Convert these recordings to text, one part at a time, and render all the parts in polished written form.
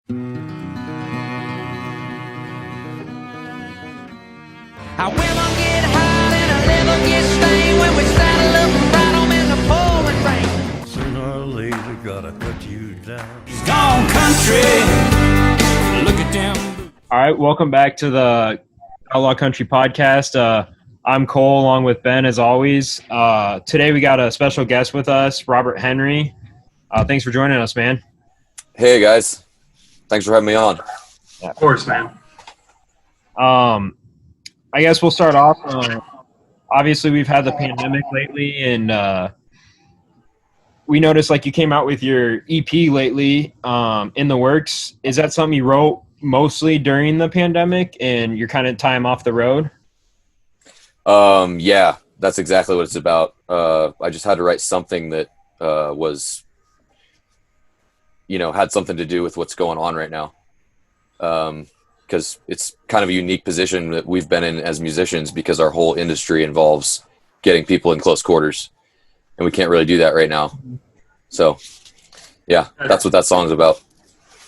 I will get hot and I never get stained when we saddle up and ride 'em in the pouring rain. Sooner or later, gotta cut you down. He's gone country. Look at them. All right, welcome back to the Outlaw Country Podcast. I'm Cole, along with Ben, as always. Today we got a special guest with us, Robert Henry. Thanks for joining us, man. Hey, guys. Thanks for having me on. Of course, man. I guess we'll start off. Obviously, we've had the pandemic lately, and we noticed like you came out with your EP lately, in the works. Is that something you wrote mostly during the pandemic, and you're kind of time off the road? Yeah, that's exactly what it's about. I just had to write something that was, had something to do with what's going on right now. Because it's kind of a unique position that we've been in as musicians because our whole industry involves getting people in close quarters, and we can't really do that right now. So, yeah, that's what that song's about.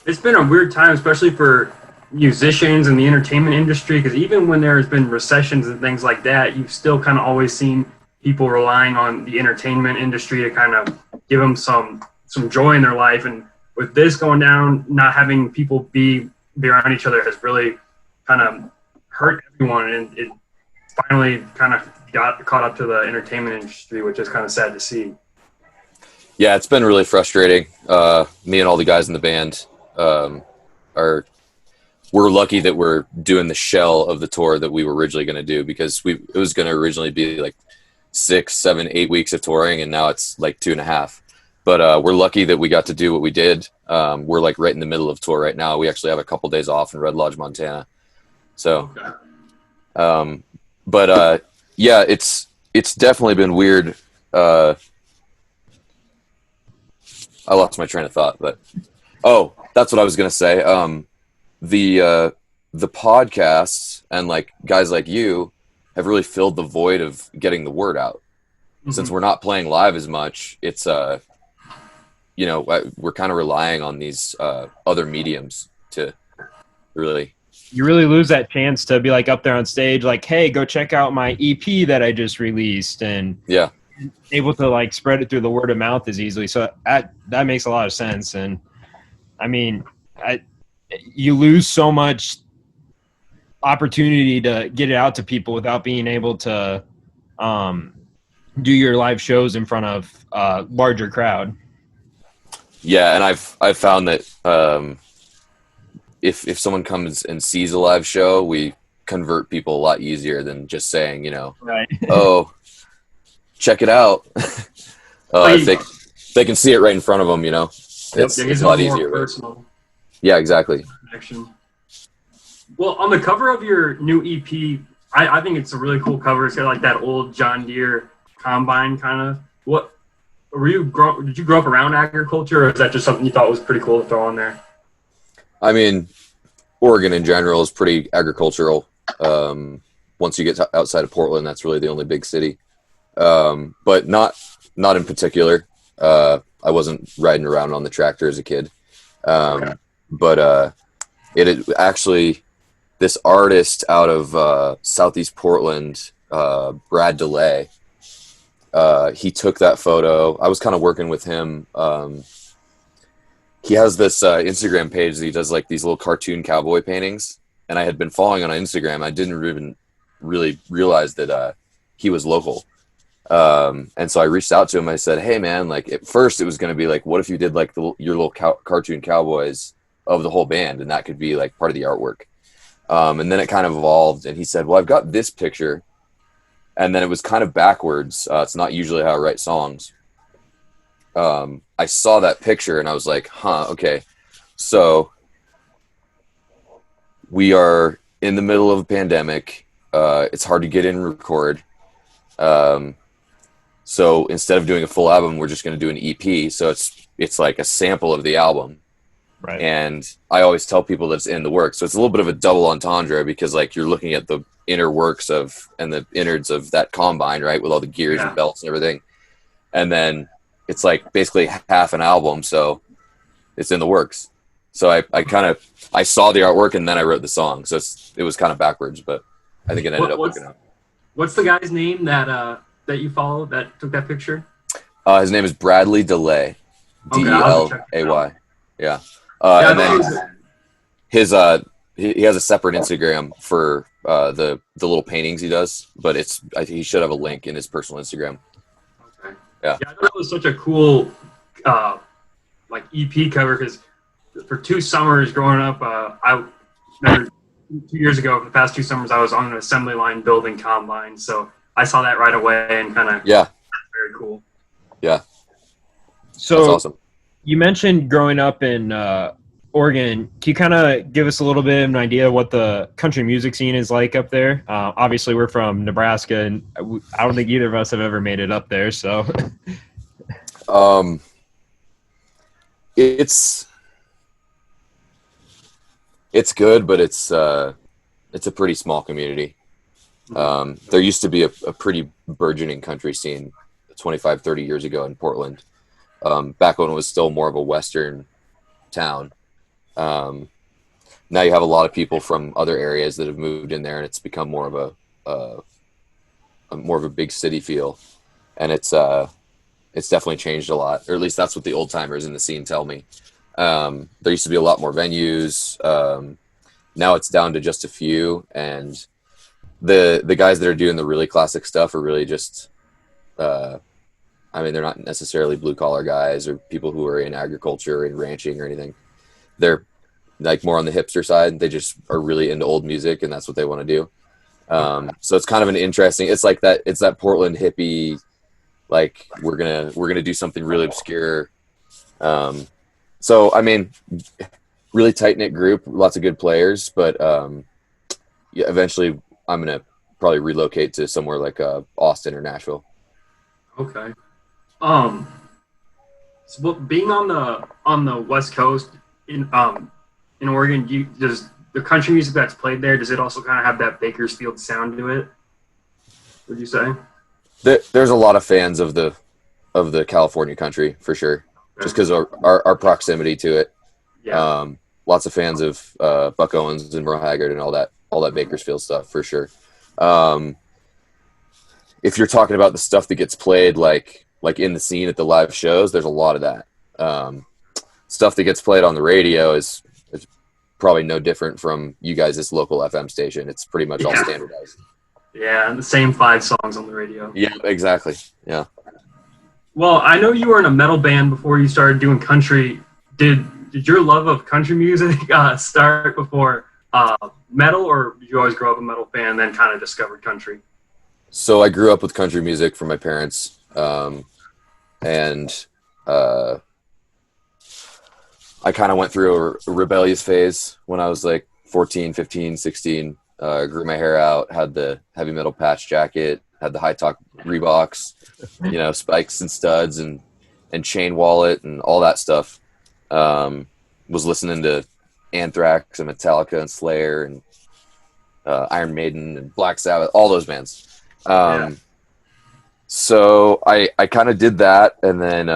It's been a weird time, especially for musicians in the entertainment industry, because even when there's been recessions and things like that, you've still kind of always seen people relying on the entertainment industry to kind of give them some joy in their life. And with this going down, not having people be around each other has really kind of hurt everyone, and it finally kind of got caught up to the entertainment industry, which is kind of sad to see. Yeah, it's been really frustrating. Me and all the guys in the band we're lucky that we're doing the shell of the tour that we were originally going to do, because it was going to originally be like 6, 7, 8 weeks of touring, and now it's like 2.5. But we're lucky that we got to do what we did. We're like right in the middle of tour right now. We actually have a couple days off in Red Lodge, Montana. So, yeah, it's definitely been weird. I lost my train of thought, but that's what I was gonna say. The podcasts and like guys like you have really filled the void of getting the word out. Mm-hmm. Since we're not playing live as much, it's we're kind of relying on these other mediums to really. You really lose that chance to be like up there on stage, like, hey, go check out my EP that I just released, and yeah, able to like spread it through the word of mouth as easily. So that makes a lot of sense. And I mean, you lose so much opportunity to get it out to people without being able to do your live shows in front of a larger crowd. Yeah, and I've found that if someone comes and sees a live show, we convert people a lot easier than just saying, right. Oh, check it out. They can see it right in front of them, It's a lot easier. Personal. Yeah, exactly. Connection. Well, on the cover of your new EP, I think it's a really cool cover. It's got like that old John Deere combine kind of. Did you grow up around agriculture, or is that just something you thought was pretty cool to throw on there? I mean, Oregon in general is pretty agricultural. Once you get outside of Portland, that's really the only big city. But not in particular. I wasn't riding around on the tractor as a kid. Okay. But it actually, this artist out of Southeast Portland, Brad DeLay, he took that photo. I was kind of working with him. He has this Instagram page that he does like these little cartoon cowboy paintings, and I had been following on Instagram. I didn't even really realize that he was local. And so I reached out to him. I said, hey man, like at first it was going to be like, what if you did like your little cartoon cowboys of the whole band, and that could be like part of the artwork. And then it kind of evolved, and he said, well, I've got this picture. And then it was kind of backwards. It's not usually how I write songs. I saw that picture and I was like, okay. So we are in the middle of a pandemic. It's hard to get in and record. So instead of doing a full album, we're just going to do an EP. So it's like a sample of the album. Right. And I always tell people that it's in the works. So it's a little bit of a double entendre, because like you're looking at the inner works and the innards of that combine, right, with all the gears and belts and everything. And then it's like basically half an album, so it's in the works. So I saw the artwork and then I wrote the song. So it was kind of backwards, but I think it ended up working out. What's the guy's name that you follow that took that picture? His name is Bradley DeLay. DELAY. Yeah. And then he has a separate Instagram for the little paintings he does, but he should have a link in his personal Instagram. Okay. Yeah. I thought it was such a cool like EP cover because for 2 summers growing up, I remember 2 years ago, for the past 2 summers, I was on an assembly line building combine, so I saw that right away and kind of very cool. Yeah. So that's awesome. You mentioned growing up in Oregon. Can you kind of give us a little bit of an idea of what the country music scene is like up there? Obviously, we're from Nebraska, and I don't think either of us have ever made it up there. So, it's good, but it's a pretty small community. There used to be a pretty burgeoning country scene 25, 30 years ago in Portland, back when it was still more of a Western town. Now you have a lot of people from other areas that have moved in there, and it's become more of a big city feel. And it's definitely changed a lot, or at least that's what the old timers in the scene tell me. There used to be a lot more venues. Now it's down to just a few, and the guys that are doing the really classic stuff are really just, they're not necessarily blue collar guys or people who are in agriculture and ranching or anything. They're like more on the hipster side. They just are really into old music, and that's what they want to do. So it's kind of an interesting. It's like that. It's that Portland hippie. Like we're gonna do something really obscure. So really tight knit group, lots of good players, but eventually I'm gonna probably relocate to somewhere like Austin or Nashville. Okay. So being on the West Coast in Oregon, does the country music that's played there, does it also kind of have that Bakersfield sound to it? Would you say? There's a lot of fans of the California country for sure, just because our proximity to it. Yeah. Lots of fans of Buck Owens and Merle Haggard and all that Bakersfield stuff for sure. If you're talking about the stuff that gets played like in the scene at the live shows, there's a lot of that. Stuff that gets played on the radio is probably no different from you guys' local FM station. It's pretty much all standardized. Yeah, the same 5 songs on the radio. Yeah, exactly. Yeah. Well, I know you were in a metal band before you started doing country. Did your love of country music start before metal, or did you always grow up a metal fan and then kind of discovered country? So I grew up with country music from my parents, and I kind of went through a rebellious phase when I was like 14, 15, 16. Grew my hair out, had the heavy metal patch jacket, had the high top Reeboks, spikes and studs and chain wallet and all that stuff. Was listening to Anthrax and Metallica and Slayer and Iron Maiden and Black Sabbath, all those bands. So I kind of did that, and then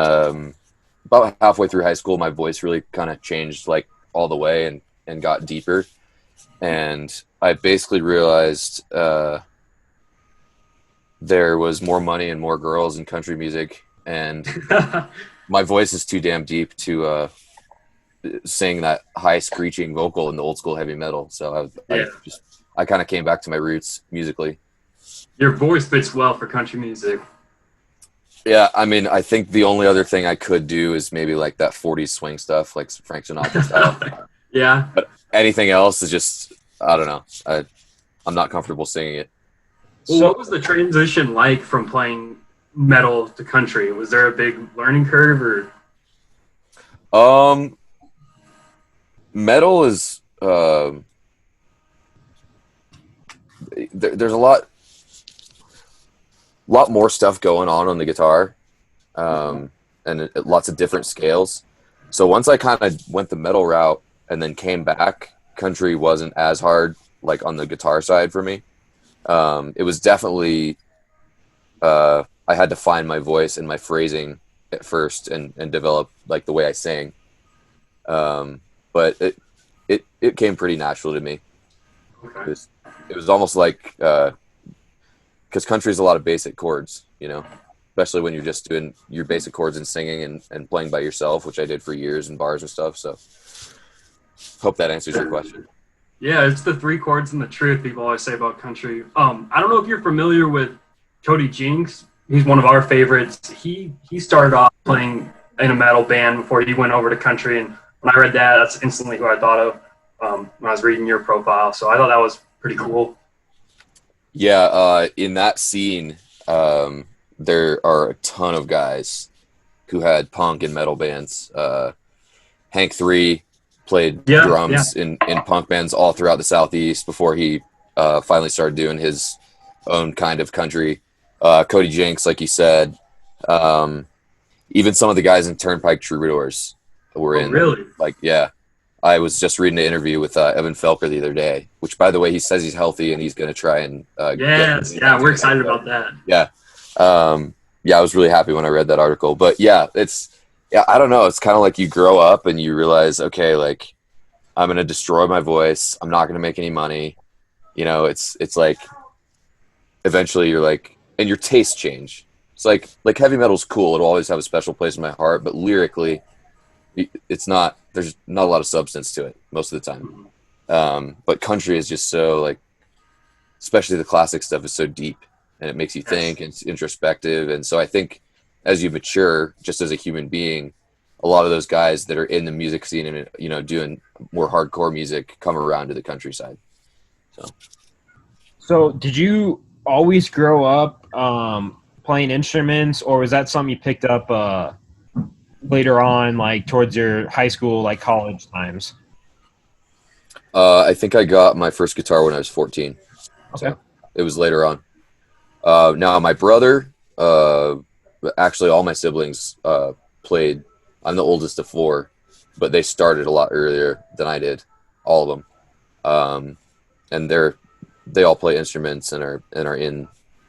about halfway through high school, my voice really kind of changed like all the way and got deeper. And I basically realized there was more money and more girls in country music, and my voice is too damn deep to sing that high screeching vocal in the old school heavy metal. So I kind of came back to my roots musically. Your voice fits well for country music. Yeah, I think the only other thing I could do is maybe like that 40s swing stuff, like Frank Sinatra style. Yeah. But anything else is just, I don't know. I'm not comfortable singing it. Well, what was the transition like from playing metal to country? Was there a big learning curve, or? Metal is there's a lot more stuff going on the guitar, and lots of different scales. So once I kind of went the metal route and then came back, country wasn't as hard, like on the guitar side for me. It was definitely, I had to find my voice and my phrasing at first and develop like the way I sang. but it came pretty natural to me. Okay. It was almost like because country is a lot of basic chords, especially when you're just doing your basic chords and singing and playing by yourself, which I did for years in bars and stuff. So hope that answers your question. Yeah, it's the three chords and the truth people always say about country. I don't know if you're familiar with Cody Jinks. He's one of our favorites. He started off playing in a metal band before he went over to country, and when I read that, that's instantly who I thought of when I was reading your profile. So I thought that was pretty cool. Yeah, in that scene, there are a ton of guys who had punk and metal bands. Hank 3 played drums in punk bands all throughout the Southeast before he finally started doing his own kind of country. Cody Jinks, like you said, even some of the guys in Turnpike Troubadours were in. Really? I was just reading an interview with Evan Felker the other day, which, by the way, he says he's healthy and he's going to try and we're excited about that. Yeah. I was really happy when I read that article. But I don't know. It's kind of like you grow up and you realize, okay, like I'm going to destroy my voice. I'm not going to make any money. It's like eventually you're like, and your tastes change. It's like heavy metal's cool. It'll always have a special place in my heart, but lyrically there's not a lot of substance to it most of the time. But country is just so, like, especially the classic stuff is so deep and it makes you think and it's introspective. And so I think as you mature, just as a human being, a lot of those guys that are in the music scene and, doing more hardcore music come around to the countryside. So did you always grow up playing instruments, or was that something you picked up later on, like towards your high school, like college times? I think I got my first guitar when I was 14. Okay. So it was later on. Now my brother, actually all my siblings played. I'm the oldest of 4, but they started a lot earlier than I did, all of them. And they all play instruments and are in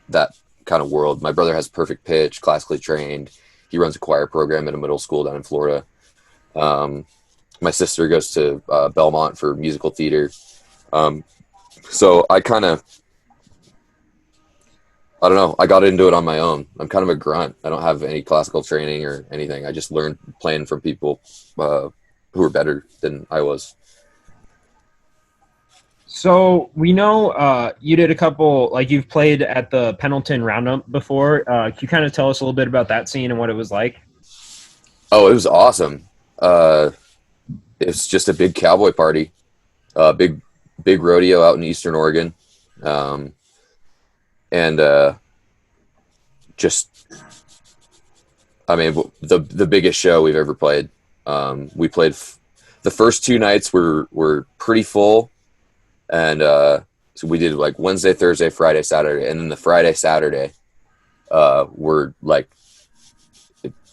that kind of world. My brother has perfect pitch, classically trained. He runs a choir program at a middle school down in Florida. My sister goes to Belmont for musical theater. So I don't know. I got into it on my own. I'm kind of a grunt. I don't have any classical training or anything. I just learned playing from people who were better than I was. So we know you did a couple, like you've played at the Pendleton Roundup before. Can you kind of tell us a little bit about that scene and what it was like? Oh, it was awesome. It's just a big cowboy party, big rodeo out in Eastern Oregon. The biggest show we've ever played. We played the first 2 nights were pretty full. And so we did like Wednesday, Thursday, Friday, Saturday. And then the Friday, Saturday were like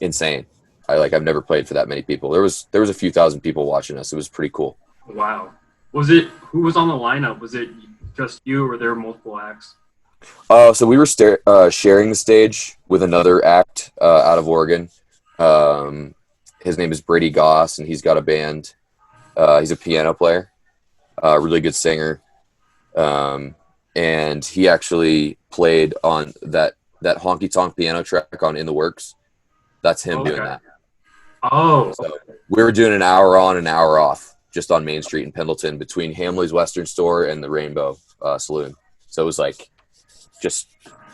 insane. I've never played for that many people. There was a few thousand people watching us. It was pretty cool. Wow. Who was on the lineup? Was it just you or there were multiple acts? So we were sharing the stage with another act out of Oregon. His name is Brady Goss, and he's got a band. He's a piano player, a really good singer. And he actually played on that honky tonk piano track on In the Works. That's him doing that. Oh. So we were doing an hour on, an hour off, just on Main Street in Pendleton between Hamley's Western Store and the Rainbow Saloon. So it was like just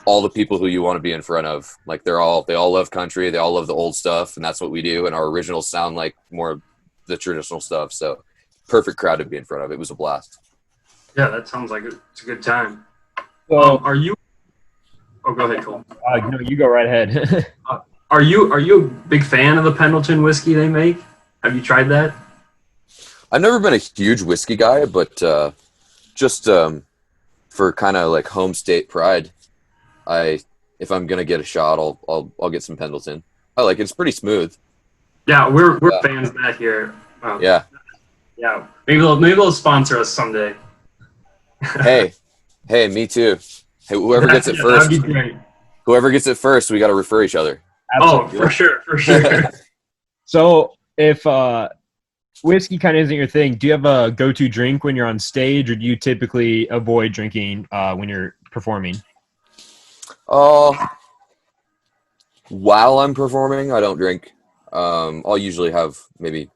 all the people who you want to be in front of. Like they all love country. They all love the old stuff. And that's what we do. And our originals sound like more of the traditional stuff. So perfect crowd to be in front of. It was a blast. Yeah, that sounds like it's a good time. Well, are you? Oh, go ahead, Cole. No, you go right ahead. Are you a big fan of the Pendleton whiskey they make? Have you tried that? I've never been a huge whiskey guy, but just for kind of like home state pride, if I'm gonna get a shot, I'll get some Pendleton. I like it. It's pretty smooth. Yeah, we're fans of that here. Yeah. Yeah. Maybe they'll sponsor us someday. Hey, me too. Hey, whoever gets it first. That'd be great. Whoever gets it first, we got to refer each other. Absolutely. Oh, for sure. So if whiskey kind of isn't your thing, do you have a go-to drink when you're on stage, or do you typically avoid drinking when you're performing? While I'm performing, I don't drink. I'll usually have maybe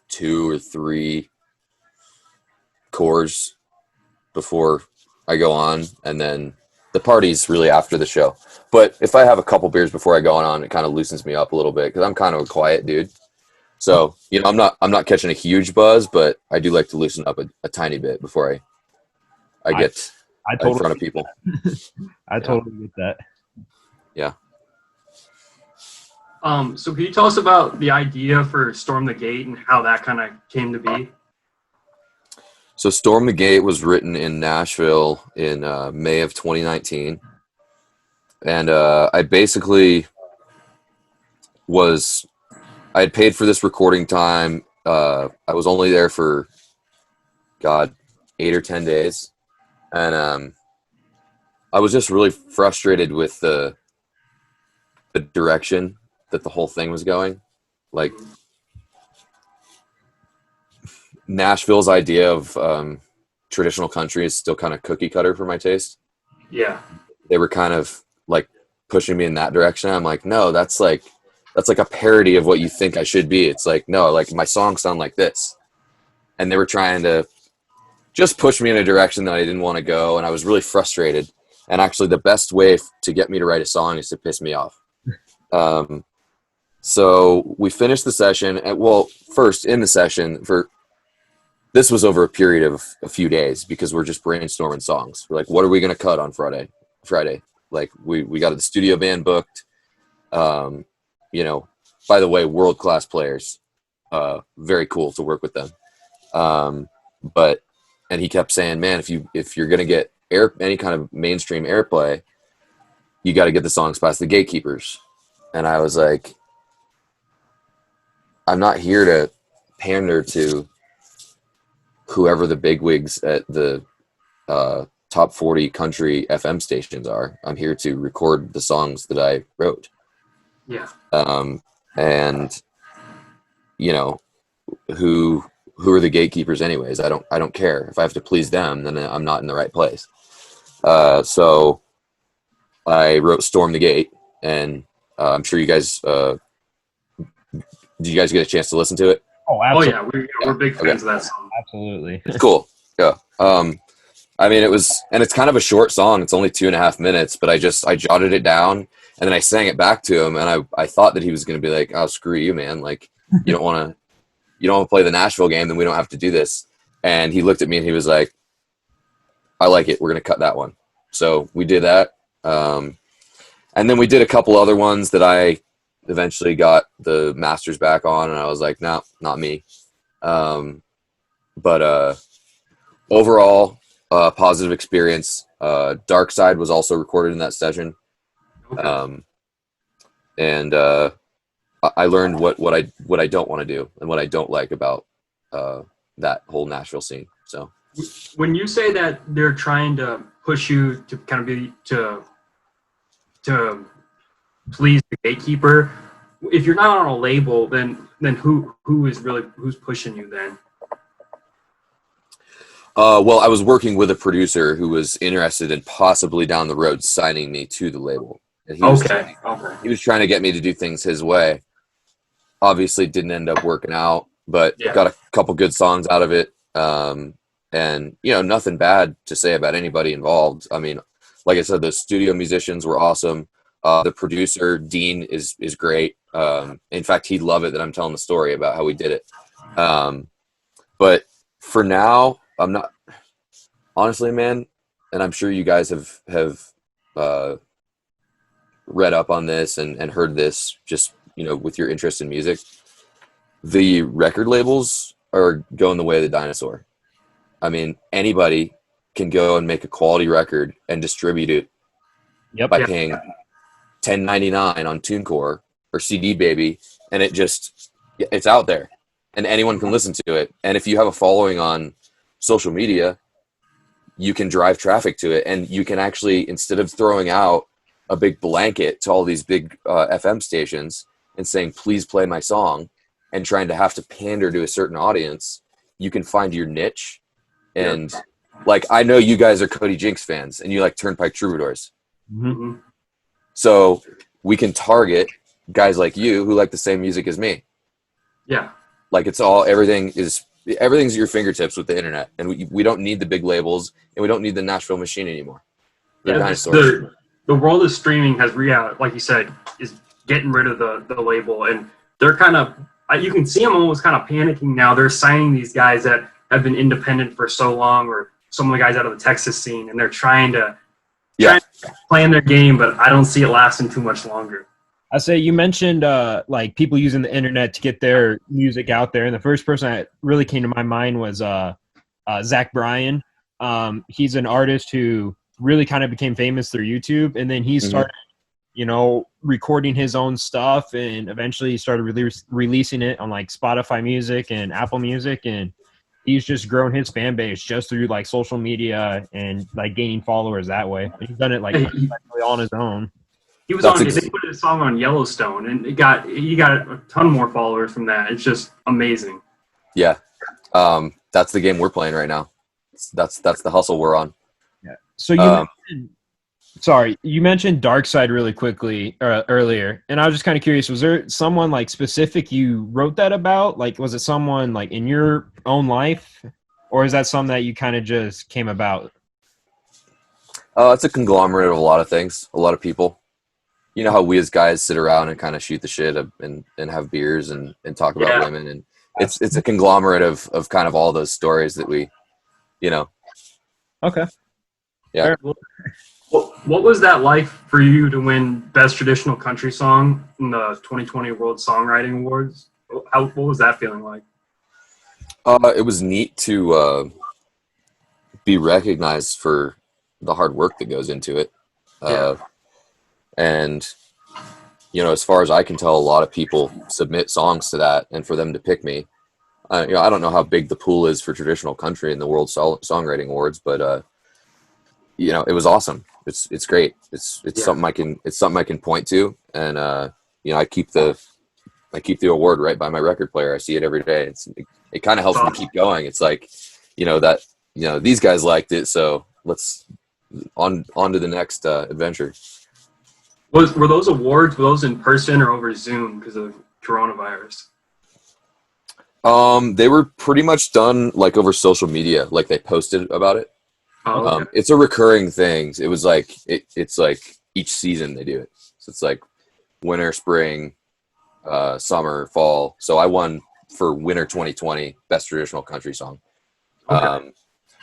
2 or 3 Coors before I go on, and then the party's really after the show. But if I have a couple beers before I go on, it kind of loosens me up a little bit because I'm kind of a quiet dude. So I'm not catching a huge buzz, but I do like to loosen up a tiny bit before I get in front of people. I totally get that. Yeah. So can you tell us about the idea for Storm the Gate and how that kind of came to be? So Storm the Gate was written in Nashville in May of 2019. And I basically I had paid for this recording time. I was only there for, 8 or 10 days. And I was just really frustrated with the direction that the whole thing was going. Like, Nashville's idea of traditional country is still kind of cookie cutter for my taste. Yeah. They were kind of like pushing me in that direction. I'm like, no, that's like a parody of what you think I should be. It's like, no, like my songs sound like this. And they were trying to just push me in a direction that I didn't want to go. And I was really frustrated. And actually the best way to get me to write a song is to piss me off. So we finished the session. First in the session this was over a period of a few days because we're just brainstorming songs. We're like, what are we going to cut on Friday? Like we got the studio band booked. By the way, world-class players, very cool to work with them. And he kept saying, man, if you're going to get any kind of mainstream airplay, you got to get the songs past the gatekeepers. And I was like, I'm not here to pander to whoever the bigwigs at the top 40 country FM stations are. I'm here to record the songs that I wrote. Yeah. And who are the gatekeepers anyways? I don't care. If I have to please them, then I'm not in the right place. So I wrote Storm the Gate, and I'm sure you guys did you guys get a chance to listen to it? Oh, absolutely. Oh yeah, we're big fans of that song. Absolutely. It's cool. Yeah. I mean, it's kind of a short song. It's only 2.5 minutes, but I jotted it down and then I sang it back to him, and I thought that he was going to be like, "Oh, screw you, man. Like, you don't want to play the Nashville game, then we don't have to do this." And he looked at me and he was like, "I like it. We're going to cut that one." So we did that. And then we did a couple other ones that I eventually got the masters back on, and I was like, "No, not me." But overall, positive experience. Dark Side was also recorded in that session. Okay. And I learned what I don't want to do and what I don't like about that whole Nashville scene. So When you say that they're trying to push you to kind of be to please the gatekeeper, if you're not on a label, then who's pushing you then? well, I was working with a producer who was interested in possibly down the road signing me to the label. And he was trying to get me to do things his way. Obviously didn't end up working out, but got a couple good songs out of it. And nothing bad to say about anybody involved. I mean, like I said, the studio musicians were awesome. The producer, Dean, is great. In fact, he'd love it that I'm telling the story about how we did it. But for now, I'm not, honestly, man, and I'm sure you guys have read up on this and heard this just, with your interest in music. The record labels are going the way of the dinosaur. I mean, anybody can go and make a quality record and distribute it by paying $10.99 on TuneCore or CD Baby, and it's out there, and anyone can listen to it. And if you have a following on social media, you can drive traffic to it, and you can actually, instead of throwing out a big blanket to all these big FM stations and saying, "Please play my song," and trying to have to pander to a certain audience, you can find your niche. And like, I know you guys are Cody Jinks fans and you like Turnpike Troubadours. Mhm. So we can target guys like you who like the same music as me. Yeah. Like, it's all, everything's at your fingertips with the internet, and we don't need the big labels, and we don't need the Nashville machine anymore. They're dinosaurs. The world of streaming has, like you said, is getting rid of the label, and they're kind of, you can see them almost kind of panicking now. They're signing these guys that have been independent for so long, or some of the guys out of the Texas scene, and they're trying to plan their game, but I don't see it lasting too much longer. I say, you mentioned like people using the internet to get their music out there, and the first person that really came to my mind was Zach Bryan. He's an artist who really kind of became famous through YouTube, and then he started, recording his own stuff, and eventually he started releasing it on like Spotify Music and Apple Music, and he's just grown his fan base just through like social media and like gaining followers that way. And he's done it like all on his own. He was they put his song on Yellowstone, and he got a ton more followers from that. It's just amazing. Yeah. That's the game we're playing right now. That's the hustle we're on. Yeah. So you mentioned Dark Side really quickly earlier, and I was just kind of curious, was there someone like specific you wrote that about? Like, was it someone like in your own life, or is that something that you kind of just came about? It's a conglomerate of a lot of things, a lot of people. You know how we as guys sit around and kind of shoot the shit and have beers and talk about women, and it's a conglomerate of kind of all those stories that we, Okay. Yeah. What was that like for you to win Best Traditional Country Song in the 2020 World Songwriting Awards? What was that feeling like? It was neat to be recognized for the hard work that goes into it. And, as far as I can tell, a lot of people submit songs to that, and for them to pick me, I don't know how big the pool is for traditional country in the World Songwriting Awards, but, it was awesome. It's great. It's something I can point to. And, I keep the award right by my record player. I see it every day. It kind of helps me keep going. It's like, these guys liked it, so let's on to the next adventure. Were those awards, were those in person or over Zoom because of coronavirus? They were pretty much done like over social media, like they posted about it. Oh, okay. It's a recurring thing. It was like it's like each season they do it. So it's like winter, spring, summer, fall. So I won for winter 2020 Best Traditional Country Song. Okay.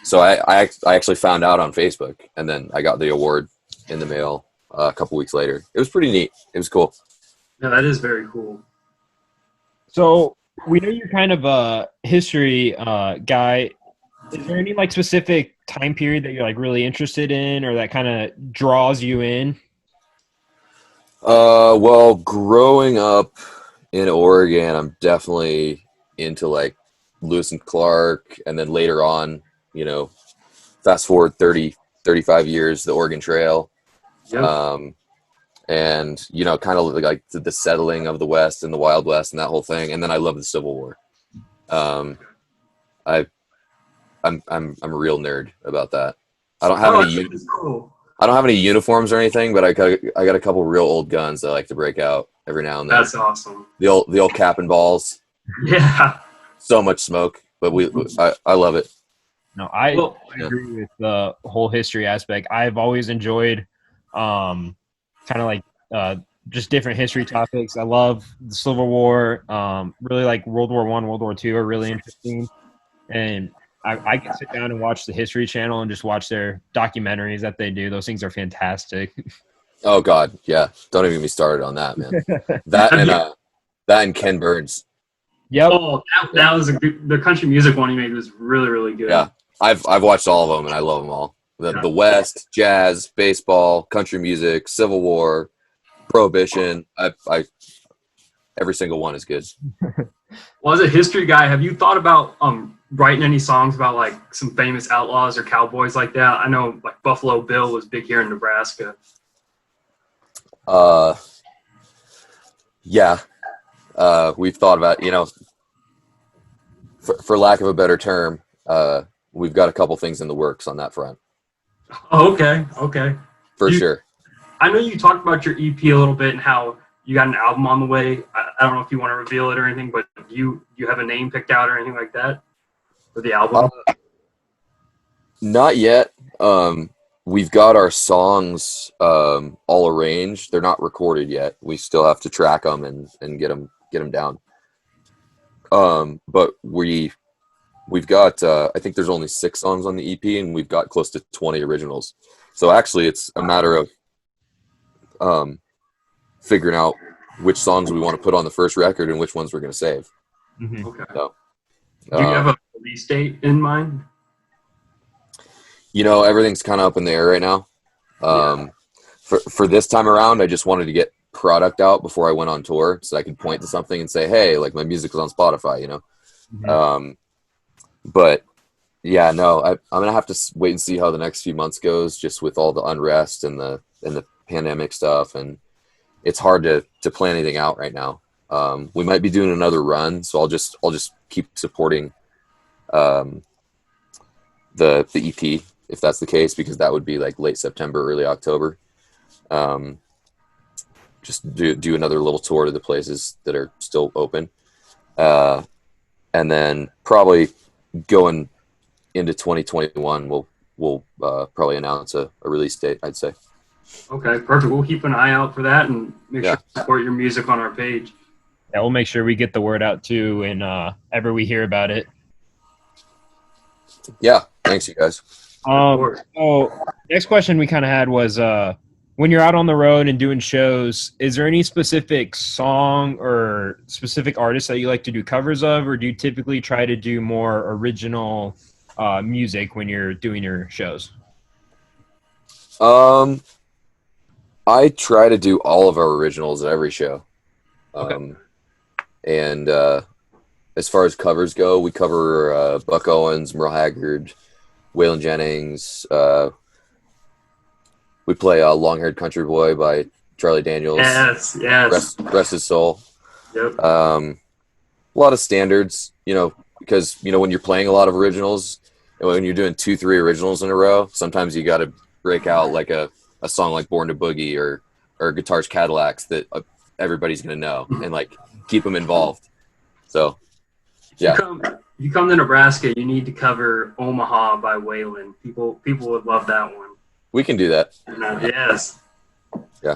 So I actually found out on Facebook, and then I got the award in the mail a couple weeks later. It was pretty neat. It was cool. Yeah, that is very cool. So we know you're kind of a history guy. Is there any like specific time period that you're like really interested in, or that kind of draws you in? Well, growing up in Oregon, I'm definitely into like Lewis and Clark, and then later on, fast forward 30, 35 years, the Oregon Trail. Yep. And kind of like the settling of the West and the Wild West and that whole thing. And then I love the Civil War. I'm a real nerd about that. I don't have any uniforms or anything, but I got a couple real old guns that I like to break out every now and then. That's awesome. The old cap and balls. Yeah. So much smoke, but I love it. No, I agree with the whole history aspect. I've always enjoyed kind of like just different history topics. I love the Civil War. Really like World War I, World War II are really interesting. And I can sit down and watch the History Channel and just watch their documentaries that they do. Those things are fantastic. Oh God, yeah. Don't even get me started on that, man. that and Ken Burns. Yep. Oh, that was the country music one he made was really, really good. Yeah, I've watched all of them and I love them all. The West, jazz, baseball, country music, Civil War, Prohibition. I every single one is good. Well, as a history guy, have you thought about writing any songs about like some famous outlaws or cowboys like that? I know like Buffalo Bill was big here in Nebraska. Yeah. we've thought about, for lack of a better term, we've got a couple things in the works on that front. Oh, okay. For sure. I know you talked about your EP a little bit and how you got an album on the way. I don't know if you want to reveal it or anything, but do you have a name picked out or anything like that for the album? Not yet. We've got our songs all arranged. They're not recorded yet. We still have to track them and get them down. But we've got I think there's only 6 songs on the EP, and we've got close to 20 originals. So actually, it's a matter of figuring out which songs we want to put on the first record and which ones we're going to save. Mm-hmm. Okay. So, Do you have a release date in mind? Everything's kind of up in the air right now. For this time around, I just wanted to get product out before I went on tour, so I could point to something and say, "Hey, like my music is on Spotify," Mm-hmm. But yeah, no, I'm gonna have to wait and see how the next few months goes, just with all the unrest and the pandemic stuff, and it's hard to plan anything out right now. We might be doing another run, so I'll just keep supporting the EP if that's the case, because that would be like late September, early October. Just do another little tour to the places that are still open, and then probably going into 2021, we'll probably announce a release date, I'd say. Okay, perfect. We'll keep an eye out for that and make sure to support your music on our page. Yeah, we'll make sure we get the word out too, and ever we hear about it. Yeah, thanks, you guys. So next question we kind of had was, when you're out on the road and doing shows, is there any specific song or specific artist that you like to do covers of, or do you typically try to do more original music when you're doing your shows? I try to do all of our originals at every show. Okay. And as far as covers go, we cover Buck Owens, Merle Haggard, Waylon Jennings. We play "Long-Haired Country Boy" by Charlie Daniels. Yes. Rest his soul. Yep. A lot of standards, because when you're playing a lot of originals, and when you're doing 2-3 originals in a row, sometimes you got to break out like a song like "Born to Boogie" or Guitars Cadillacs that everybody's gonna know, and like keep them involved. So, yeah. You come to Nebraska, you need to cover "Omaha" by Waylon. People would love that one. We can do that. Yes. Yeah.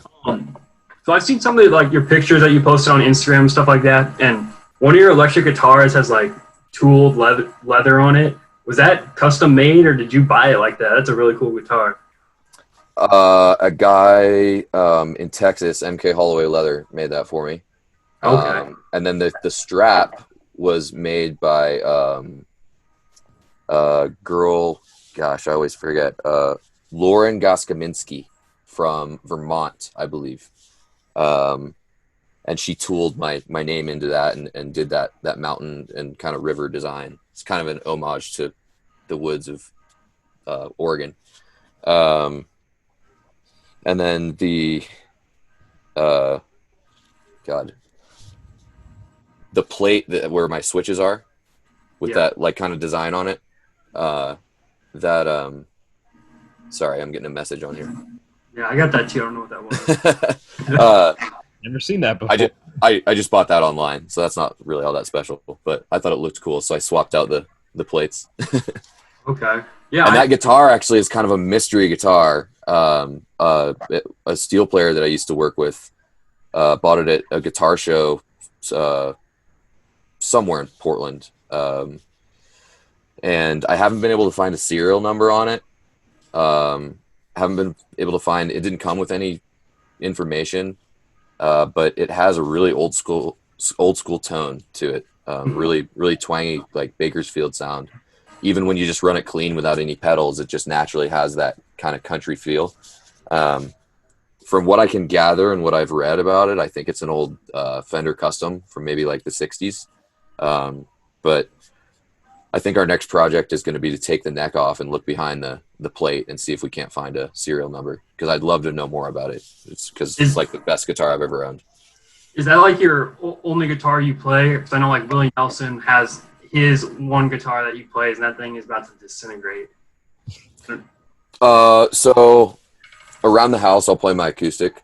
So I've seen some of your pictures that you posted on Instagram and stuff like that, and one of your electric guitars has like tooled leather on it. Was that custom made, or did you buy it like that? That's a really cool guitar. A guy in Texas, MK Holloway Leather, made that for me. Okay. And then the strap was made by a girl. Gosh, I always forget. Lauren Goskaminski from Vermont, I believe. And she tooled my name into that and did that mountain and kind of river design. It's kind of an homage to the woods of Oregon. And then the plate where my switches are with that like kind of design on it. Sorry, I'm getting a message on here. Yeah, I got that too. I don't know what that was. Never seen that before. I just bought that online, so that's not really all that special, but I thought it looked cool, so I swapped out the plates. Okay. Yeah. And that guitar actually is kind of a mystery guitar. A steel player that I used to work with bought it at a guitar show somewhere in Portland. And I haven't been able to find a serial number on it. Haven't been able to find, it didn't come with any information, but it has a really old school tone to it. Really, really twangy, like Bakersfield sound. Even when you just run it clean without any pedals, it just naturally has that kind of country feel. From what I can gather and what I've read about it, I think it's an old Fender Custom from maybe like the 60s. But I think our next project is going to be to take the neck off and look behind the plate and see if we can't find a serial number, because I'd love to know more about it. It's because it's like the best guitar I've ever owned. Is that like your only guitar you play? Because I know like Willie Nelson has his one guitar that he plays, and that thing is about to disintegrate. So around the house, I'll play my acoustic.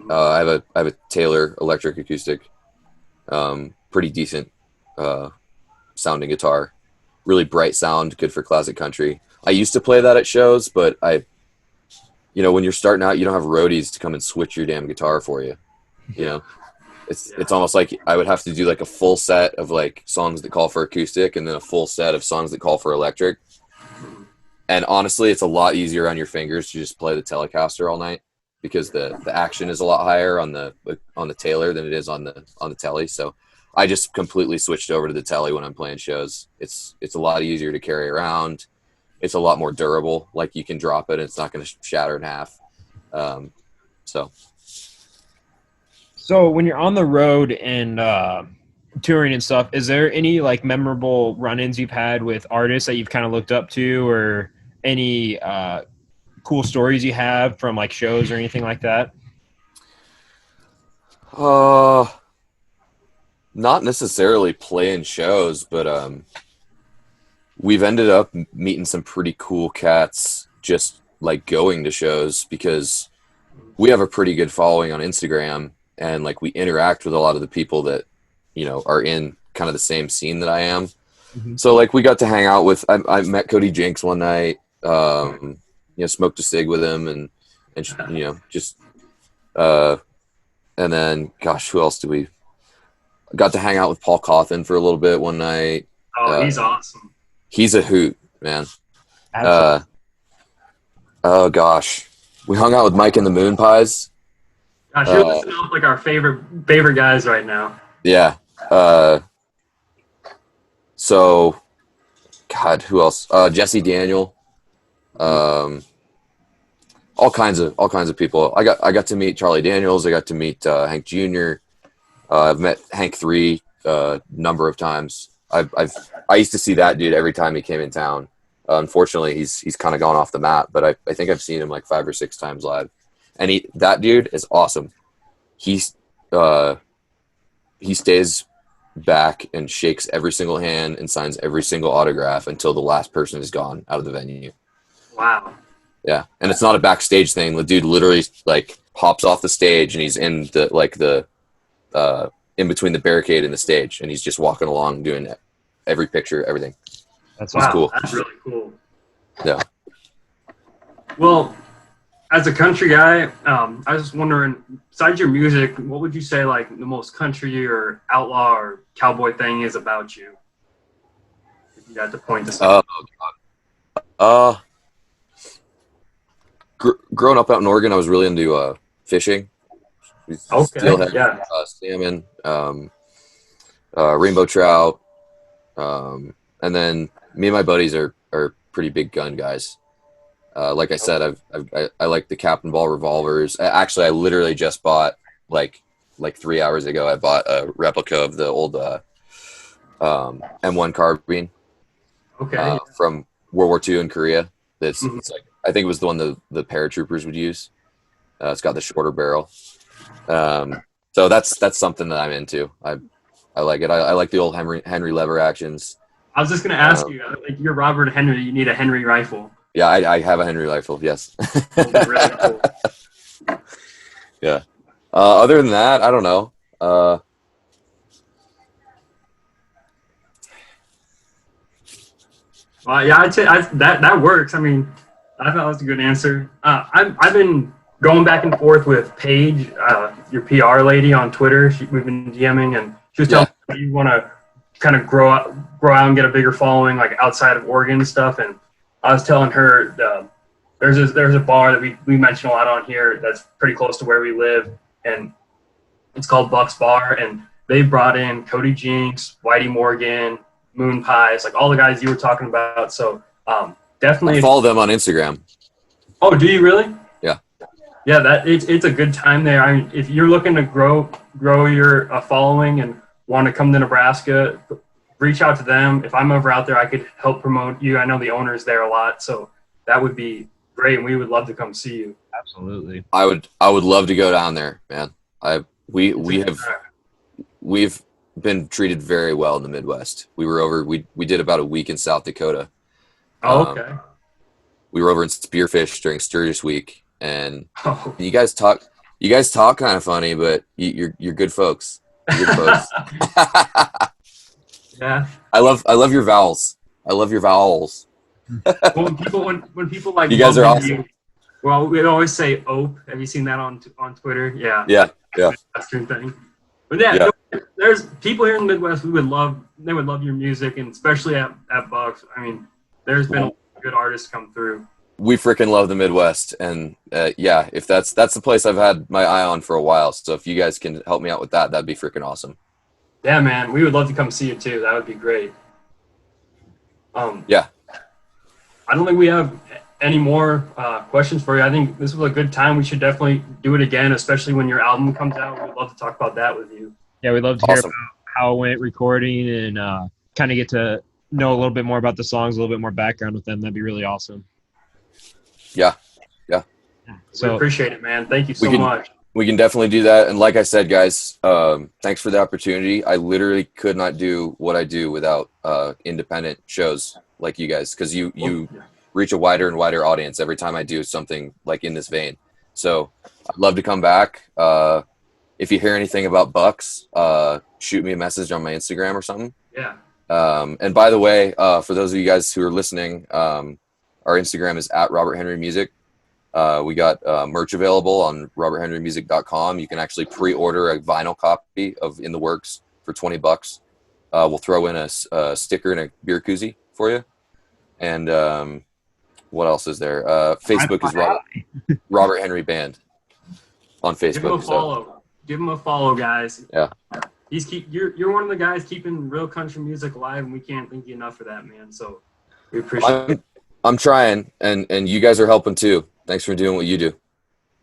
I have a Taylor electric acoustic, pretty decent sounding guitar, really bright sound, good for classic country. I used to play that at shows, but when you're starting out, you don't have roadies to come and switch your damn guitar for you. You know, it's almost like I would have to do like a full set of like songs that call for acoustic, and then a full set of songs that call for electric. And honestly, it's a lot easier on your fingers to just play the Telecaster all night, because the action is a lot higher on the Taylor than it is on the Tele. So I just completely switched over to the Tele when I'm playing shows. It's a lot easier to carry around. It's a lot more durable. Like, you can drop it and it's not going to shatter in half. So when you're on the road and touring and stuff, is there any like memorable run-ins you've had with artists that you've kind of looked up to, or any cool stories you have from like shows or anything like that? Not necessarily playing shows, but we've ended up meeting some pretty cool cats just like going to shows, because we have a pretty good following on Instagram, and like we interact with a lot of the people that, are in kind of the same scene that I am. Mm-hmm. So like we got to hang out with, I met Cody Jinks one night, smoked a cig with him and just, and then, gosh, who else we got to hang out with? Paul Cawthon for a little bit one night. Oh, he's awesome. He's a hoot, man. Absolutely. Gosh, we hung out with Mike and the Moon Pies. Gosh, you're listening to like our favorite guys right now. Yeah. So, God, who else? Jesse Daniel. All kinds of people. I got to meet Charlie Daniels. I got to meet Hank Jr. I've met Hank 3 number of times. I used to see that dude every time he came in town. Unfortunately, he's kind of gone off the map, but I think I've seen him like 5 or 6 times live. And that dude is awesome. He stays back and shakes every single hand and signs every single autograph until the last person is gone out of the venue. Wow. Yeah, and it's not a backstage thing. The dude literally like hops off the stage and he's in the in between the barricade and the stage, and he's just walking along doing every picture, everything. That's cool. That's really cool. Yeah. Well, as a country guy, I was just wondering, besides your music, what would you say like the most country or outlaw or cowboy thing is about you? If you had to point to something. Growing up out in Oregon, I was really into fishing. Okay. Steelhead, Yeah. salmon, rainbow trout, and then me and my buddies are pretty big gun guys. Like I said, I like the Captain Ball revolvers. Actually, I literally just bought like 3 hours ago. I bought a replica of the old M1 carbine. Okay. From World War II in Korea. It's like, I think it was the one the paratroopers would use. It's got the shorter barrel. So that's something that I'm into. I like it. I like the old Henry lever actions. I was just gonna ask you, like, you're Robert Henry. You need a Henry rifle. Yeah, I have a Henry rifle. Yes. Really cool. Yeah. Other than that, I don't know. Well, yeah, I'd say that works. I mean, I thought that was a good answer. I've been going back and forth with Paige, your PR lady on Twitter. We've been DMing, and she was telling me you want to kind of grow out and get a bigger following, like outside of Oregon and stuff. And I was telling her there's a bar that we mention a lot on here that's pretty close to where we live, and it's called Buck's Bar, and they brought in Cody Jinks, Whitey Morgan, Moon Pies, like all the guys you were talking about. So definitely I follow them on Instagram. Oh, do you really? Yeah. Yeah, it's a good time there. I mean, if you're looking to grow your following and want to come to Nebraska, reach out to them. If I'm ever out there, I could help promote you. I know the owner's there a lot, so that would be great, and we would love to come see you. Absolutely. I would love to go down there, man. We've been treated very well in the Midwest. We did about a week in South Dakota. Oh, okay. We were over in Spearfish during Sturgis Week, and Oh. you guys talk kind of funny, but you're good folks. You're good folks. Yeah. I love your vowels. I love your vowels. When people like You guys are bump into awesome. you, well, we always say "ope." Have you seen that on Twitter? Yeah. Yeah. Western thing. But yeah, Yeah. there's people here in the Midwest. They would love your music, and especially at Bucks. I mean, there's been a lot of good artists come through. We freaking love the Midwest, and yeah, if that's the place I've had my eye on for a while. So if you guys can help me out with that, that'd be freaking awesome. Yeah, man, we would love to come see you too. That would be great. Yeah. I don't think we have any more questions for you. I think this was a good time. We should definitely do it again, especially when your album comes out. We'd love to talk about that with you. Yeah, we'd love to hear Awesome. about how it went recording and kind of get to know a little bit more about the songs, a little bit more background with them. That'd be really awesome. Yeah. We So appreciate it, man. Thank you so much. We can definitely do that. And like I said, guys, thanks for the opportunity. I literally could not do what I do without independent shows like you guys, because you reach a wider and wider audience every time I do something like in this vein. So I'd love to come back. If you hear anything about Bucks, shoot me a message on my Instagram or something. Yeah. And by the way, for those of you guys who are listening, our Instagram is @RobertHenryMusic. We got merch available on roberthenrymusic.com. You can actually pre-order a vinyl copy of In the Works for $20. We'll throw in a sticker and a beer koozie for you. And what else is there? Facebook is Robert Henry Band on Facebook. Give him a follow. Give him a follow, guys. Yeah. You're one of the guys keeping real country music alive, and we can't thank you enough for that, man. So we appreciate it. I'm trying, and you guys are helping too. Thanks for doing what you do.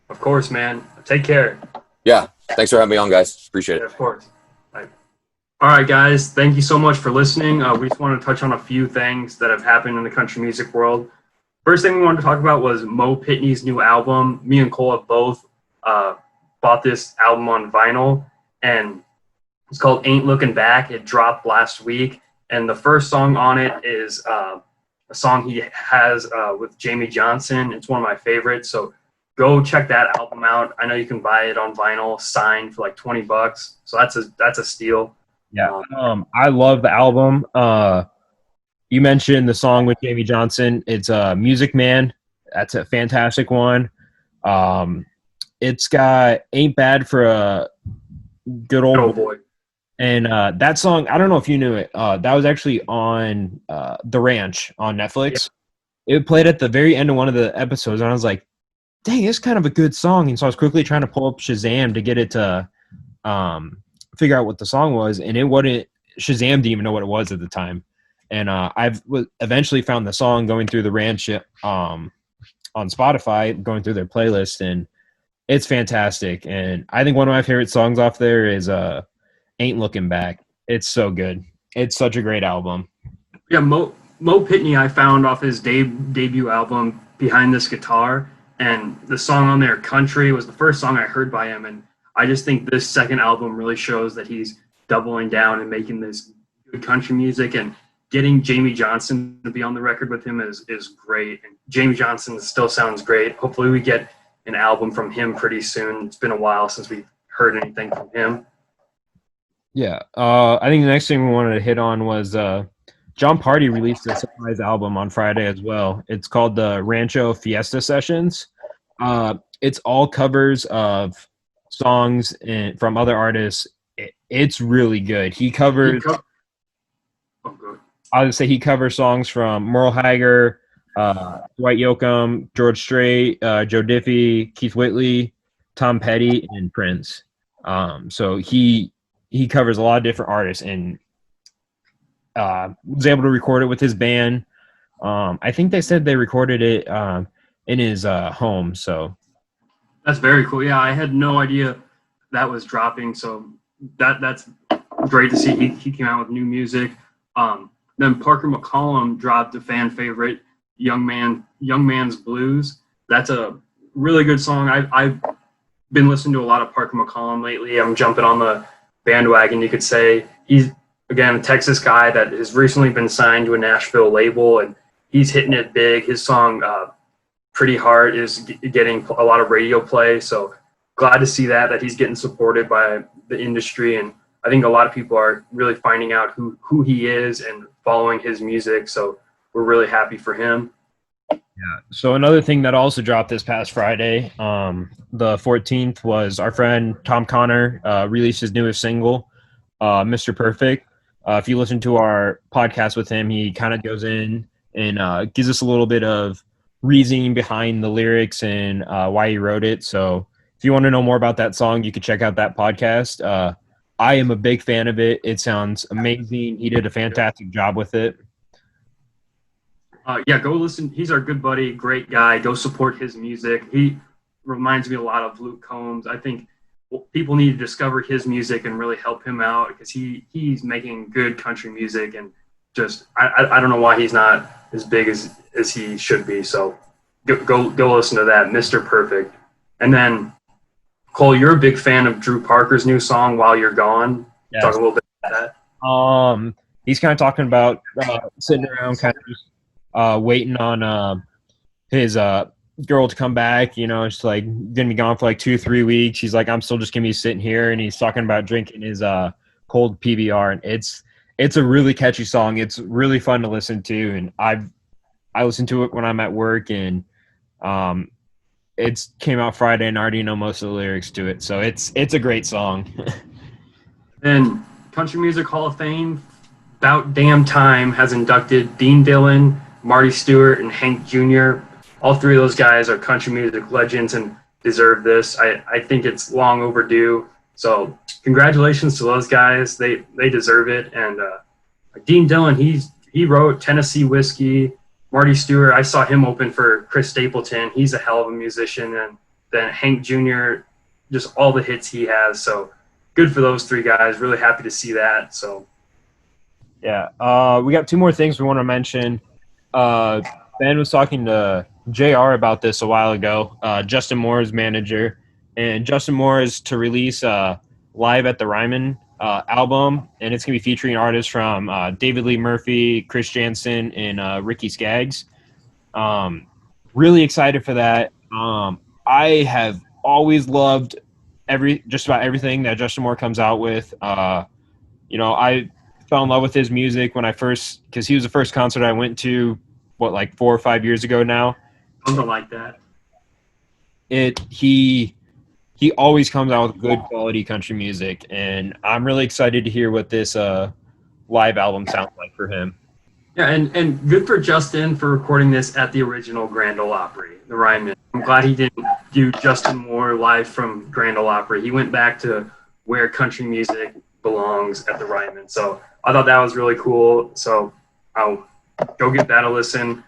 Of course, man. Take care. Yeah. Thanks for having me on, guys. Appreciate Yeah, it. of course. All right, guys. Thank you so much for listening. We just want to touch on a few things that have happened in the country music world. First thing we wanted to talk about was Mo Pitney's new album. Me and Cole have both bought this album on vinyl, and it's called Ain't Looking Back. It dropped last week, and the first song on it is a song he has with Jamie Johnson. It's one of my favorites, so go check that album out. I know you can buy it on vinyl, signed for like $20, so that's a steal. yeah, I love the album. You mentioned the song with Jamie Johnson. It's Music Man. That's a fantastic one. It's got Ain't Bad for a Good Old Oh boy. And that song, I don't know if you knew it. That was actually on The Ranch on Netflix. Yeah. It played at the very end of one of the episodes, and I was like, dang, it's kind of a good song. And so I was quickly trying to pull up Shazam to get it to figure out what the song was, and it wasn't. Shazam didn't even know what it was at the time. And I've eventually found the song going through The Ranch on Spotify, going through their playlist, and it's fantastic. And I think one of my favorite songs off there is Ain't Looking Back. It's so good. It's such a great album. Yeah, Mo Pitney I found off his debut album, Behind This Guitar, and the song on there, Country, was the first song I heard by him, and I just think this second album really shows that he's doubling down and making this good country music, and getting Jamie Johnson to be on the record with him is great. And Jamie Johnson still sounds great. Hopefully we get an album from him pretty soon. It's been a while since we've heard anything from him. Yeah. I think the next thing we wanted to hit on was John Party released a surprise album on Friday as well. It's called the Rancho Fiesta Sessions. It's all covers of songs from other artists. It's really good. He covers I would say he covers songs from Merle Haggard, Dwight Yoakam, George Strait, Joe Diffie, Keith Whitley, Tom Petty, and Prince. So he covers a lot of different artists and was able to record it with his band. I think they said they recorded it in his home. So that's very cool. Yeah, I had no idea that was dropping. So that's great to see. He came out with new music. Then Parker McCollum dropped a fan favorite, Young Man's Blues. That's a really good song. been listening to a lot of Parker McCollum lately. I'm jumping on the bandwagon, you could say. He's, again, a Texas guy that has recently been signed to a Nashville label, and he's hitting it big. His song, Pretty Hard, is getting a lot of radio play. So glad to see that he's getting supported by the industry. And I think a lot of people are really finding out who he is and following his music. So we're really happy for him. Yeah. So another thing that also dropped this past Friday, the 14th, was our friend Tom Connor released his newest single, Mr. Perfect. If you listen to our podcast with him, he kind of goes in and gives us a little bit of reasoning behind the lyrics and why he wrote it. So if you want to know more about that song, you can check out that podcast. I am a big fan of it. It sounds amazing. He did a fantastic job with it. Yeah, go listen. He's our good buddy, great guy. Go support his music. He reminds me a lot of Luke Combs. I think people need to discover his music and really help him out because he's making good country music, and just I don't know why he's not as big as he should be. So go listen to that, Mr. Perfect. And then Cole, you're a big fan of Drew Parker's new song, While You're Gone. Yes. Talk a little bit about that. He's kind of talking about sitting around kind of just waiting on his girl to come back. You know, it's like gonna be gone for like 2-3 weeks. He's like, I'm still just gonna be sitting here, and he's talking about drinking his cold PBR, and it's a really catchy song. It's really fun to listen to, and I listen to it when I'm at work, and it came out Friday, and I already know most of the lyrics to it, so it's a great song. And Country Music Hall of Fame, About Damn Time, has inducted Dean Dillon, Marty Stewart, and Hank Jr. All three of those guys are country music legends and deserve this. I think it's long overdue. So congratulations to those guys. They deserve it. And Dean Dillon, he wrote Tennessee Whiskey. Marty Stewart, I saw him open for Chris Stapleton. He's a hell of a musician. And then Hank Jr., just all the hits he has. So good for those three guys. Really happy to see that. So yeah, we got two more things we want to mention. Ben was talking to JR about this a while ago, Justin Moore's manager, and Justin Moore is to release Live at the Ryman album, and it's going to be featuring artists from David Lee Murphy, Chris Jansen, and Ricky Skaggs. Really excited for that. I have always loved just about everything that Justin Moore comes out with. I fell in love with his music when because he was the first concert I went to, like 4 or 5 years ago now. something like that. He always comes out with good quality country music, and I'm really excited to hear what this live album sounds like for him. Yeah, and good for Justin for recording this at the original Grand Ole Opry, the Ryman. I'm glad he didn't do Justin Moore live from Grand Ole Opry. He went back to where country music belongs, at the Ryman. So I thought that was really cool. So I'll go give that a listen.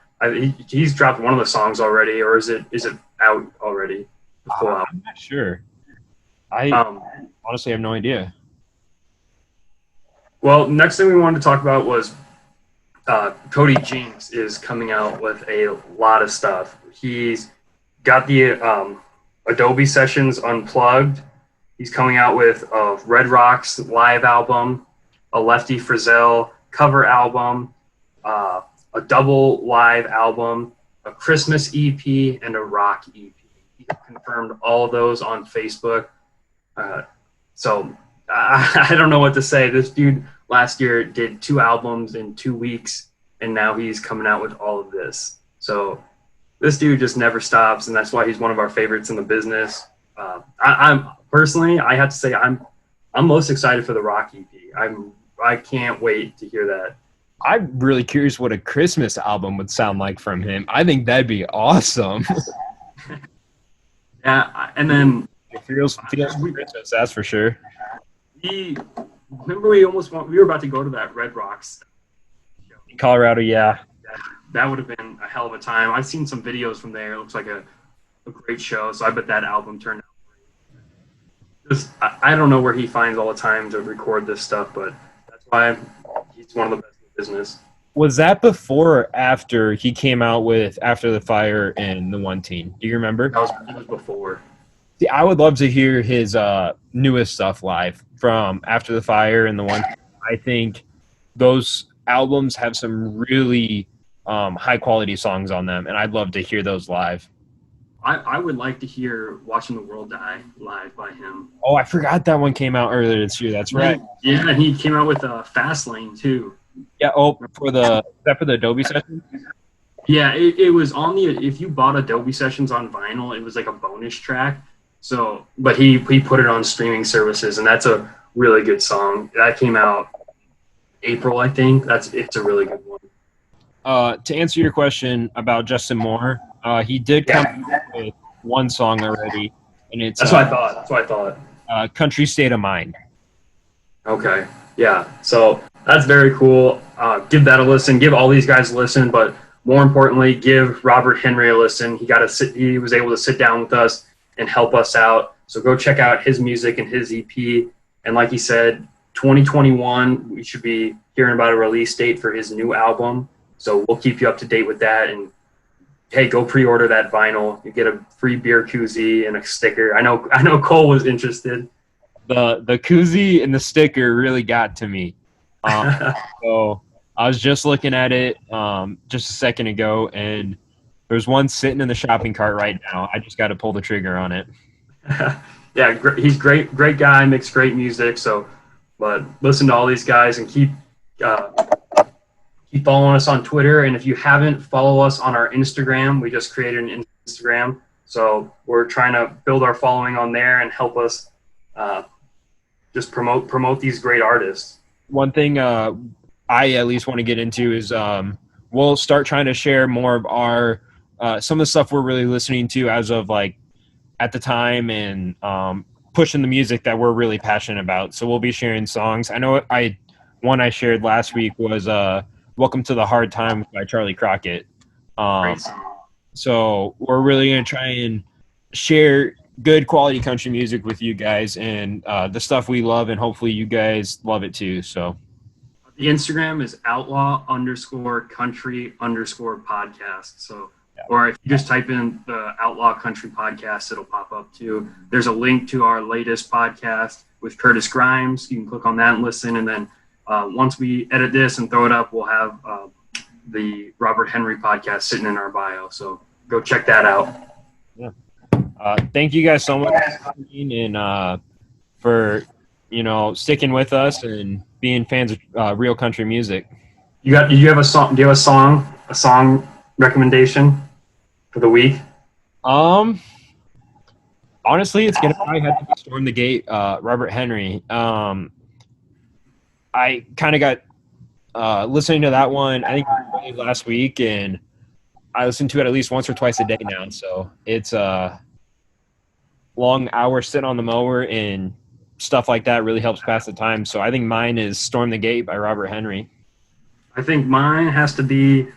He's dropped one of the songs already, or is it out already? The full album? I'm not sure. I honestly have no idea. Well, next thing we wanted to talk about was Cody Jinks is coming out with a lot of stuff. He's got the Adobe Sessions Unplugged. He's coming out with a Red Rocks live album, a Lefty Frizzell cover album, a double live album, a Christmas EP, and a rock EP. He confirmed all of those on Facebook. So I don't know what to say. This dude last year did 2 albums in 2 weeks, and now he's coming out with all of this. So this dude just never stops, and that's why he's one of our favorites in the business. I'm personally, I have to say, I'm most excited for the rock EP. I can't wait to hear that. I'm really curious what a Christmas album would sound like from him. I think that'd be awesome. Yeah, and then It feels Christmas, that's for sure. we were about to go to that Red Rocks. In Colorado, yeah. That would have been a hell of a time. I've seen some videos from there. It looks like a great show. So I bet that album turned out great. I don't know where he finds all the time to record this stuff, but that's why he's one of the best in the business. Was that before or after he came out with After the Fire and the One Teen? Do you remember? It was before. See, I would love to hear his newest stuff live from After the Fire and the one. I think those albums have some really high quality songs on them, and I'd love to hear those live. I would like to hear Watching the World Die live by him. Oh, I forgot that one came out earlier this year. That's right. Yeah, and he came out with Fastlane too. Yeah. Oh, for the Adobe session. Yeah, it was on the. If you bought Adobe Sessions on vinyl, it was like a bonus track. So, but he put it on streaming services, and that's a really good song. That came out April, I think. It's a really good one. To answer your question about Justin Moore, he did come up with one song already, and it's That's what I thought. Country State of Mind. Okay. Yeah. So that's very cool. Give that a listen. Give all these guys a listen, but more importantly, give Robert Henry a listen. He was able to sit down with us and help us out. So go check out his music and his EP. And like he said, 2021, we should be hearing about a release date for his new album. So we'll keep you up to date with that. And hey, go pre-order that vinyl. You get a free beer koozie and a sticker. I know Cole was interested. The koozie and the sticker really got to me. So I was just looking at it just a second ago, and there's one sitting in the shopping cart right now. I just got to pull the trigger on it. Yeah, he's great guy, makes great music. So, but listen to all these guys and keep following us on Twitter. And if you haven't, follow us on our Instagram. We just created an Instagram, so we're trying to build our following on there and help us just promote these great artists. One thing I at least want to get into is we'll start trying to share more of our some of the stuff we're really listening to as of like at the time, and pushing the music that we're really passionate about. So we'll be sharing songs. I know one I shared last week was Welcome to the Hard Times by Charlie Crockett. So we're really going to try and share good quality country music with you guys, and the stuff we love, and hopefully you guys love it too. So the Instagram is outlaw_country_podcast. So, or if you just type in the Outlaw Country Podcast, it'll pop up too. There's a link to our latest podcast with Curtis Grimes. You can click on that and listen. And then once we edit this and throw it up, we'll have the Robert Henry podcast sitting in our bio. So go check that out. Yeah. Thank you guys so much for coming and for sticking with us and being fans of real country music. Do you have a song recommendation for the week? Honestly, it's gonna probably have to be Storm the Gate, Robert Henry. I kind of got listening to that one, I think last week, and I listen to it at least once or twice a day now. So it's long hours sitting on the mower and stuff like that really helps pass the time. So I think mine is Storm the Gate by Robert Henry. I think mine has to be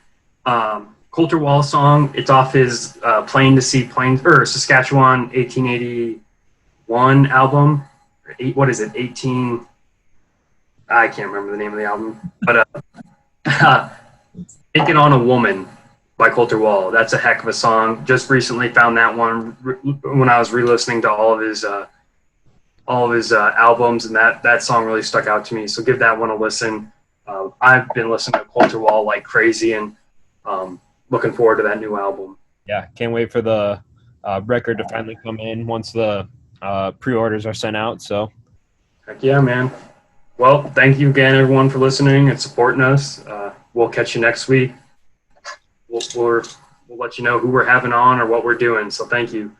Coulter Wall's song. It's off his Plain to See Plains, or Saskatchewan 1881 album. What is it? 18. I can't remember the name of the album, but Taking on a Woman by Coulter Wall. That's a heck of a song. Just recently found that one when I was re-listening to all of his albums, and that song really stuck out to me. So give that one a listen. I've been listening to Coulter Wall like crazy, and looking forward to that new album. Yeah, can't wait for the record to finally come in once the pre-orders are sent out. So, heck yeah, man. Well, thank you again, everyone, for listening and supporting us. We'll catch you next week. We'll let you know who we're having on or what we're doing. So thank you.